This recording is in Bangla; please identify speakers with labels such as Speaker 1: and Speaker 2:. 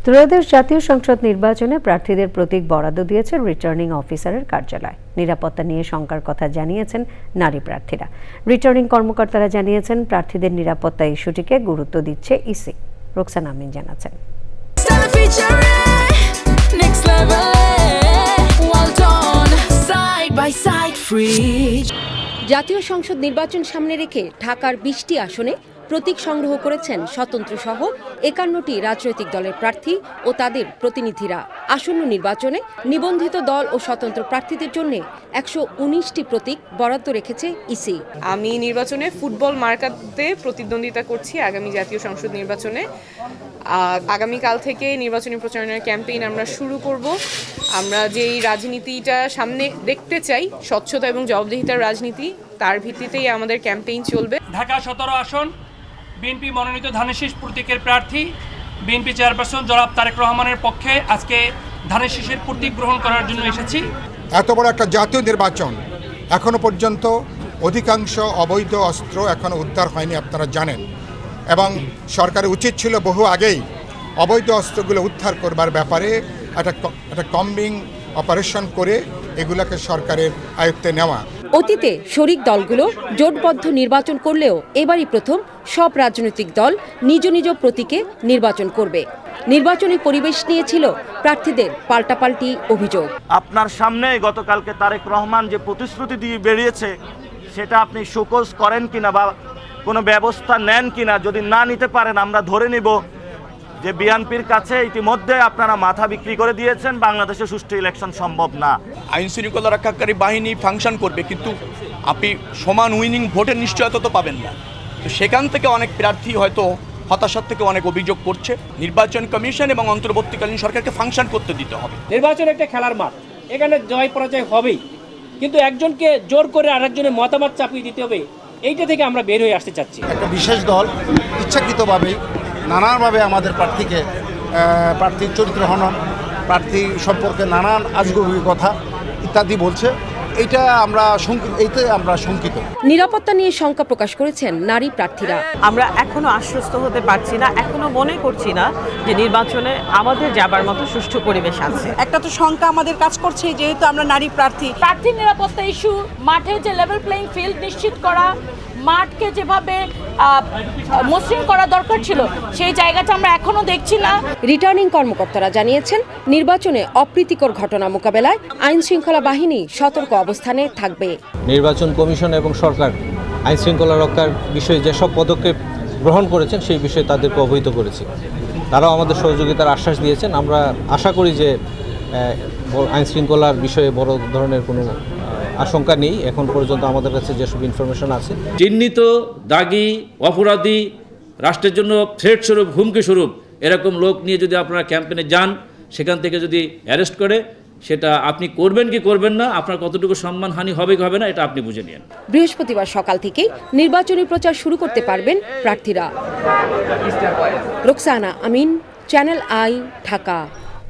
Speaker 1: ত্রয়োদশ জাতীয় সংসদ নির্বাচনে প্রার্থীদের প্রতীক বরাদ্দ দিয়েছে রিটার্নিং অফিসারের কার্যালয়। নিরাপত্তা নিয়ে শঙ্কার কথা জানিয়েছেন নারী প্রার্থীরা। রিটার্নিং কর্মকর্তারা জানিয়েছেন, প্রার্থীদের নিরাপত্তা ইস্যুটিকে গুরুত্ব দিচ্ছে ইসি। রোকসানা আমিন জানাচ্ছেন।
Speaker 2: জাতীয় সংসদ নির্বাচন সামনে রেখে ঢাকার ২০টি আসনে প্রতীক সংগ্রহ করেছেন স্বতন্ত্র সহ ৫১টি রাজনৈতিক দলের প্রার্থী ও তাদের প্রতিনিধিরা। আসন্ন নির্বাচনে নিবন্ধিত দল ও স্বতন্ত্র প্রার্থীদের জন্য ১১৯টি প্রতীক বরাদ্দ রেখেছে ইসি।
Speaker 3: আমি নির্বাচনে ফুটবল মার্কাতে প্রতিদ্বন্দ্বিতা করছি আগামী জাতীয় সংসদ নির্বাচনে। আগামীকাল থেকে নির্বাচনী প্রচারণার ক্যাম্পেইন আমরা শুরু করব। আমরা যেই রাজনীতিটা সামনে দেখতে চাই, স্বচ্ছতা এবং জবাবদিহিতার রাজনীতি, তার ভিত্তিতেই আমাদের ক্যাম্পেইন চলবে।
Speaker 4: ঢাকা ১৭ আসন বিএনপি মনোনীত ধানের শীষ প্রতীকের প্রার্থী বিএনপি চেয়ারপারসন জনাব তারেক রহমানের পক্ষে আজকে ধানের শীষের প্রতীক গ্রহণ করার জন্য এসেছি।
Speaker 5: এত বড় একটা জাতীয় নির্বাচন, এখনো পর্যন্ত অধিকাংশ অবৈধ অস্ত্র এখনো উদ্ধার হয়নি, আপনারা জানেন। এবং সরকারের উচিত ছিল বহু আগেই অবৈধ অস্ত্রগুলো উদ্ধার করবার ব্যাপারে একটা কম্বিং অপারেশন করে এগুলোকে সরকারের আয়ত্তে নেওয়া।
Speaker 2: অতীতে শরিক দলগুলো জোটবদ্ধ নির্বাচন করলেও এবারই প্রথম সব রাজনৈতিক দল নিজ নিজ প্রতীকে নির্বাচন করবে। নির্বাচনী পরিবেশ নিয়েছিল প্রার্থীদের পাল্টাপাল্টি অভিযোগ।
Speaker 6: আপনার সামনে গতকালকে তারেক রহমান যে প্রতিশ্রুতি দিয়ে বেরিয়েছে, সেটা আপনি শোকজ করেন কিনা বা কোনো ব্যবস্থা নেন কিনা। যদি না নিতে পারেন, আমরা ধরে নিব যে বিএনপির কাছে ইতিমধ্যে আপনারা মাথা বিক্রি করে দিয়েছেন, বাংলাদেশে সুষ্ঠু ইলেকশন সম্ভব না।
Speaker 7: আইন শৃঙ্খলা রক্ষাকারী বাহিনী ফাংশন করবে, কিন্তু আপনি সমান উইনিং ভোটের নিশ্চয়তা তো পাবেন না। তো সেখান থেকে অনেক প্রার্থী হয়তো হতাশার থেকে অনেক অভিযোগ করছে। নির্বাচন কমিশন এবং অন্তর্বর্তীকালীন সরকারকে ফাংশন করতে দিতে হবে।
Speaker 8: নির্বাচন একটা খেলার মাঠ, এখানে জয় পরাজয় হবেই, কিন্তু একজনকে জোর করে আরেকজনের মতামত চাপিয়ে দিতে হবে, এইটা থেকে আমরা বের হয়ে আসতে চাচ্ছি।
Speaker 9: একটা বিশেষ দল ইচ্ছাকৃতভাবেই নানানভাবে আমাদের প্রার্থীর চরিত্র হনন, প্রার্থী সম্পর্কে নানান আজগুবি কথা ইত্যাদি বলছে। এইতে আমরা শঙ্কিত।
Speaker 2: নিরাপত্তা নিয়ে শঙ্কা প্রকাশ করেছেন নারী প্রার্থীরা।
Speaker 10: আমরা এখনো আশ্বস্ত হতে পারছি না, এখনো মনে করছি না যে নির্বাচনে আমাদের যাবার মতো সুষ্ঠু পরিবেশ আছে।
Speaker 11: একটা তো শঙ্কা আমাদের কাজ করছে, যেহেতু আমরা নারী
Speaker 12: প্রার্থীর নিরাপত্তা ইস্যু, মাঠে যে লেভেল প্লেইং ফিল্ড নিশ্চিত করা, মাঠকে যেভাবে মসৃণ করা দরকার ছিল, সেই জায়গাটা আমরা এখনো দেখছি না।
Speaker 2: রিটার্নিং কর্মকর্তারা জানিয়েছেন, নির্বাচনে অপ্রীতিকর ঘটনা মোকাবেলায় আইন শৃঙ্খলা বাহিনী সতর্ক অবস্থানে থাকবে।
Speaker 13: নির্বাচন কমিশন এবং সরকার আইন শৃঙ্খলা রক্ষার বিষয়ে যেসব পদক্ষেপ গ্রহণ করেছেন সেই বিষয়ে তাদেরকে অবহিত করেছি। তারাও আমাদের সহযোগিতার আশ্বাস দিয়েছেন। আমরা আশা করি যে আইন শৃঙ্খলার বিষয়ে বড় ধরনের কোনো আশঙ্কা নেই। এখন পর্যন্ত আমাদের কাছে যেসব ইনফরমেশন আছে,
Speaker 14: চিহ্নিত দাগী অপরাধী, রাষ্ট্রের জন্য থ্রেট স্বরূপ, হুমকি স্বরূপ এরকম লোক নিয়ে যদি আপনারা ক্যাম্পেইনে যান, সেখান থেকে যদি অ্যারেস্ট করে, সেটা আপনি করবেন কি করবেন না, আপনার কতটুকু সম্মানহানি হবে কি হবে না, এটা আপনি বুঝে নিন।
Speaker 2: বৃহস্পতিবার সকাল থেকেই নির্বাচনী প্রচার শুরু করতে পারবেন প্রার্থীরা। রোকসানা আমিন, চ্যানেল আই, ঢাকা।